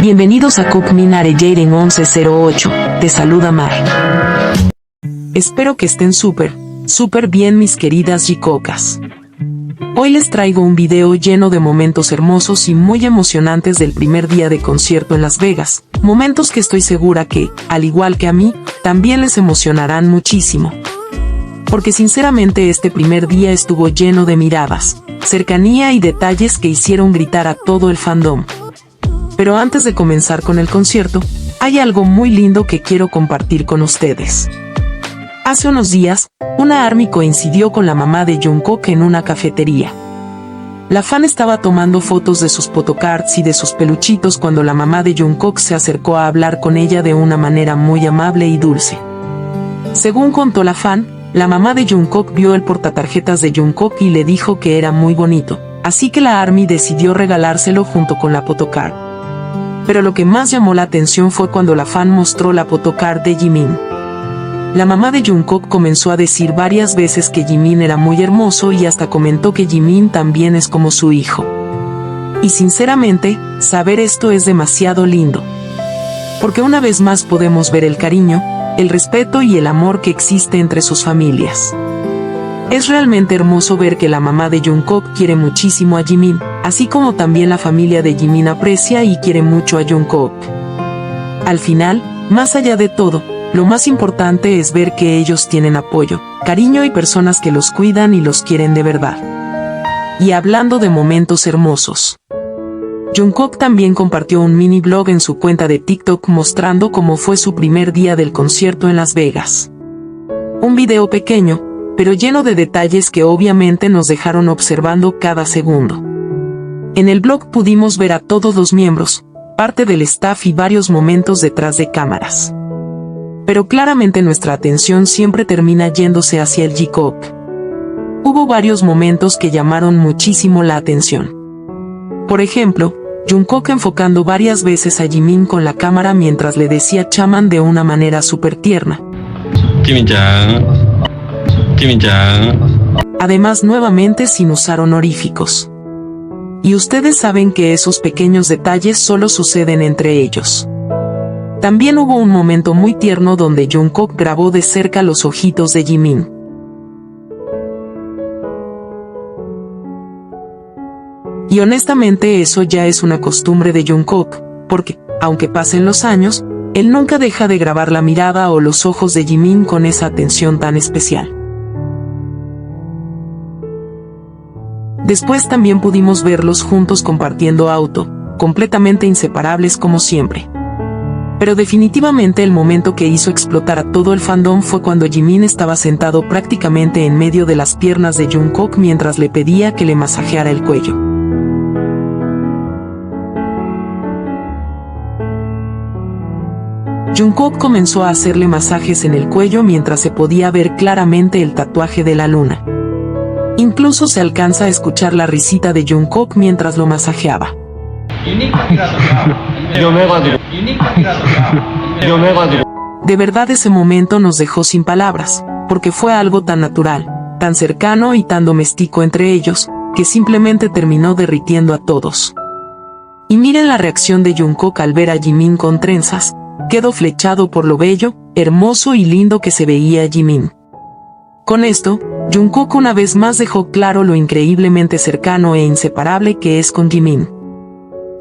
Bienvenidos a Cook Minare Jaden 1108, te saluda Mar. Espero que estén súper bien mis queridas Jicocas. Hoy les traigo un video lleno de momentos hermosos y muy emocionantes del primer día de concierto en Las Vegas, momentos que estoy segura que, al igual que a mí, también les emocionarán muchísimo. Porque sinceramente este primer día estuvo lleno de miradas, cercanía y detalles que hicieron gritar a todo el fandom. Pero antes de comenzar con el concierto, hay algo muy lindo que quiero compartir con ustedes. Hace unos días, una ARMY coincidió con la mamá de Jungkook en una cafetería. La fan estaba tomando fotos de sus photocards y de sus peluchitos cuando la mamá de Jungkook se acercó a hablar con ella de una manera muy amable y dulce. Según contó la fan, la mamá de Jungkook vio el portatarjetas de Jungkook y le dijo que era muy bonito, así que la ARMY decidió regalárselo junto con la photocard. Pero lo que más llamó la atención fue cuando la fan mostró la photocard de Jimin. La mamá de Jungkook comenzó a decir varias veces que Jimin era muy hermoso y hasta comentó que Jimin también es como su hijo. Y sinceramente, saber esto es demasiado lindo. Porque una vez más podemos ver el cariño, el respeto y el amor que existe entre sus familias. Es realmente hermoso ver que la mamá de Jungkook quiere muchísimo a Jimin, así como también la familia de Jimin aprecia y quiere mucho a Jungkook. Al final, más allá de todo, lo más importante es ver que ellos tienen apoyo, cariño y personas que los cuidan y los quieren de verdad. Y hablando de momentos hermosos, Jungkook también compartió un mini blog en su cuenta de TikTok mostrando cómo fue su primer día del concierto en Las Vegas. Un video pequeño, pero lleno de detalles que obviamente nos dejaron observando cada segundo. En el blog pudimos ver a todos los miembros, parte del staff y varios momentos detrás de cámaras. Pero claramente nuestra atención siempre termina yéndose hacia el Jikook. Hubo varios momentos que llamaron muchísimo la atención. Por ejemplo, Jungkook enfocando varias veces a Jimin con la cámara mientras le decía chaman de una manera súper tierna. Además nuevamente sin usar honoríficos. Y ustedes saben que esos pequeños detalles solo suceden entre ellos. También hubo un momento muy tierno donde Jungkook grabó de cerca los ojitos de Jimin. Y honestamente eso ya es una costumbre de Jungkook, porque, aunque pasen los años, él nunca deja de grabar la mirada o los ojos de Jimin con esa atención tan especial. Después también pudimos verlos juntos compartiendo auto, completamente inseparables como siempre. Pero definitivamente el momento que hizo explotar a todo el fandom fue cuando Jimin estaba sentado prácticamente en medio de las piernas de Jungkook mientras le pedía que le masajeara el cuello. Jungkook comenzó a hacerle masajes en el cuello mientras se podía ver claramente el tatuaje de la luna. Incluso se alcanza a escuchar la risita de Jungkook mientras lo masajeaba. De verdad ese momento nos dejó sin palabras, porque fue algo tan natural, tan cercano y tan doméstico entre ellos, que simplemente terminó derritiendo a todos. Y miren la reacción de Jungkook al ver a Jimin con trenzas, quedó flechado por lo bello, hermoso y lindo que se veía Jimin. Con esto, Jungkook una vez más dejó claro lo increíblemente cercano e inseparable que es con Jimin.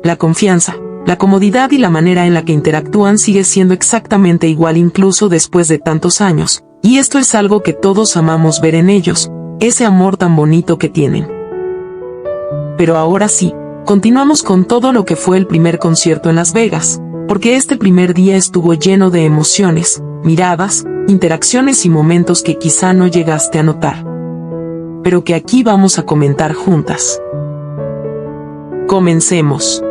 La confianza, la comodidad y la manera en la que interactúan sigue siendo exactamente igual incluso después de tantos años, y esto es algo que todos amamos ver en ellos, ese amor tan bonito que tienen. Pero ahora sí, continuamos con todo lo que fue el primer concierto en Las Vegas, porque este primer día estuvo lleno de emociones, miradas, interacciones y momentos que quizá no llegaste a notar, pero que aquí vamos a comentar juntas. Comencemos.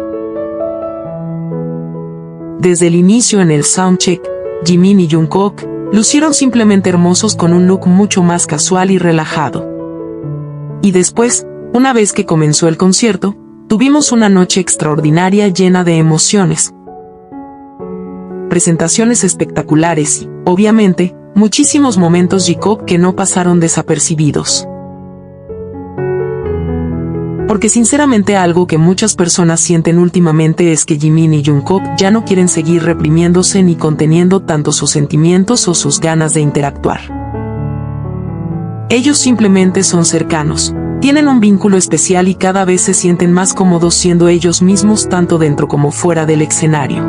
Desde el inicio en el soundcheck, Jimin y Jungkook lucieron simplemente hermosos con un look mucho más casual y relajado. Y después, una vez que comenzó el concierto, tuvimos una noche extraordinaria llena de emociones, presentaciones espectaculares y, obviamente, muchísimos momentos Jikook que no pasaron desapercibidos. Porque sinceramente algo que muchas personas sienten últimamente es que Jimin y Jungkook ya no quieren seguir reprimiéndose ni conteniendo tanto sus sentimientos o sus ganas de interactuar. Ellos simplemente son cercanos, tienen un vínculo especial y cada vez se sienten más cómodos siendo ellos mismos tanto dentro como fuera del escenario.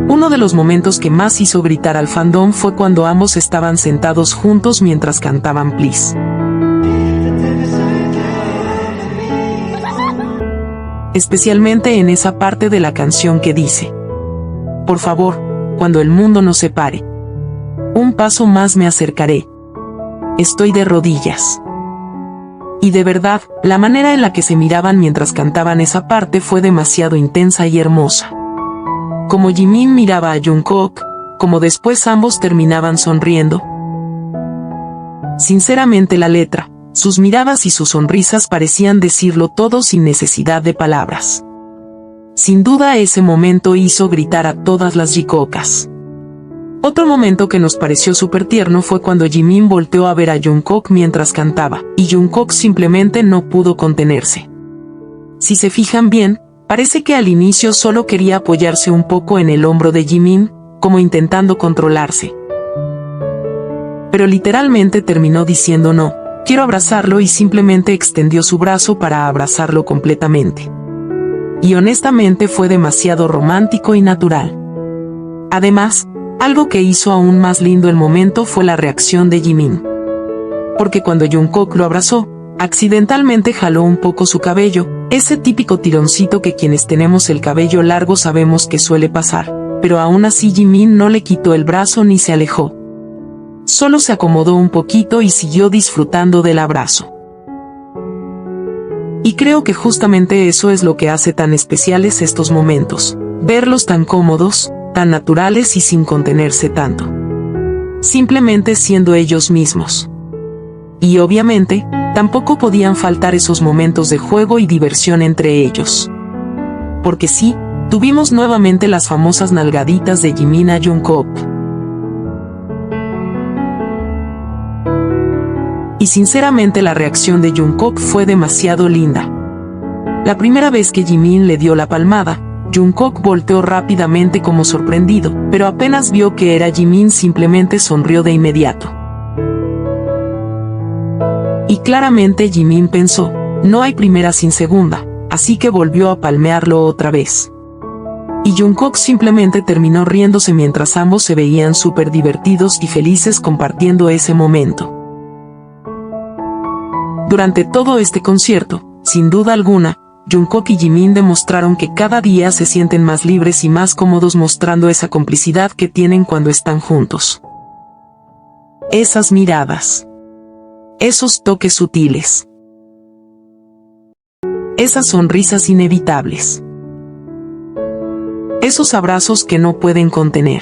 Uno de los momentos que más hizo gritar al fandom fue cuando ambos estaban sentados juntos mientras cantaban Please. Especialmente en esa parte de la canción que dice: por favor, cuando el mundo nos separe, un paso más me acercaré. Estoy de rodillas. Y de verdad, la manera en la que se miraban mientras cantaban esa parte fue demasiado intensa y hermosa. Como Jimin miraba a Jungkook, como después ambos terminaban sonriendo. Sinceramente la letra, sus miradas y sus sonrisas parecían decirlo todo sin necesidad de palabras. Sin duda ese momento hizo gritar a todas las J-Cocas. Otro momento que nos pareció súper tierno fue cuando Jimin volteó a ver a Jungkook mientras cantaba, y Jungkook simplemente no pudo contenerse. Si se fijan bien, parece que al inicio solo quería apoyarse un poco en el hombro de Jimin, como intentando controlarse. Pero literalmente terminó diciendo no. Quiero abrazarlo y simplemente extendió su brazo para abrazarlo completamente. Y honestamente fue demasiado romántico y natural. Además, algo que hizo aún más lindo el momento fue la reacción de Jimin. Porque cuando Jungkook lo abrazó, accidentalmente jaló un poco su cabello, ese típico tironcito que quienes tenemos el cabello largo sabemos que suele pasar, pero aún así Jimin no le quitó el brazo ni se alejó. Solo se acomodó un poquito y siguió disfrutando del abrazo. Y creo que justamente eso es lo que hace tan especiales estos momentos, verlos tan cómodos, tan naturales y sin contenerse tanto. Simplemente siendo ellos mismos. Y obviamente, tampoco podían faltar esos momentos de juego y diversión entre ellos. Porque sí, tuvimos nuevamente las famosas nalgaditas de Jimin a Jungkook. Y sinceramente la reacción de Jungkook fue demasiado linda. La primera vez que Jimin le dio la palmada, Jungkook volteó rápidamente como sorprendido, pero apenas vio que era Jimin simplemente sonrió de inmediato. Y claramente Jimin pensó, no hay primera sin segunda, así que volvió a palmearlo otra vez. Y Jungkook simplemente terminó riéndose mientras ambos se veían súper divertidos y felices compartiendo ese momento. Durante todo este concierto, sin duda alguna, Jungkook y Jimin demostraron que cada día se sienten más libres y más cómodos mostrando esa complicidad que tienen cuando están juntos. Esas miradas. Esos toques sutiles. Esas sonrisas inevitables. Esos abrazos que no pueden contener.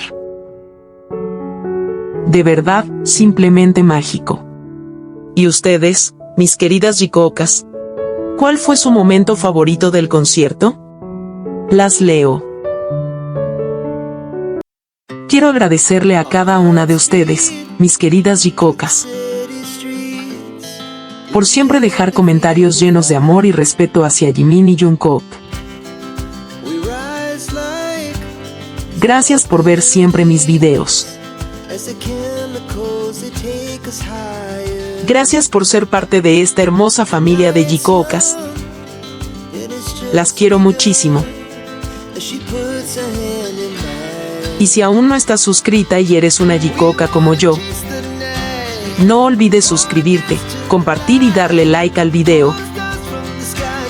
De verdad, simplemente mágico. ¿Y ustedes, mis queridas J-Cocas? ¿Cuál fue su momento favorito del concierto? Las leo. Quiero agradecerle a cada una de ustedes, mis queridas J-Cocas, por siempre dejar comentarios llenos de amor y respeto hacia Jimin y Jungkook. Gracias por ver siempre mis videos. Gracias por ser parte de esta hermosa familia de J-Cocas. Las quiero muchísimo. Y si aún no estás suscrita y eres una J-Coca como yo, no olvides suscribirte, compartir y darle like al video.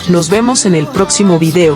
Nos vemos en el próximo video.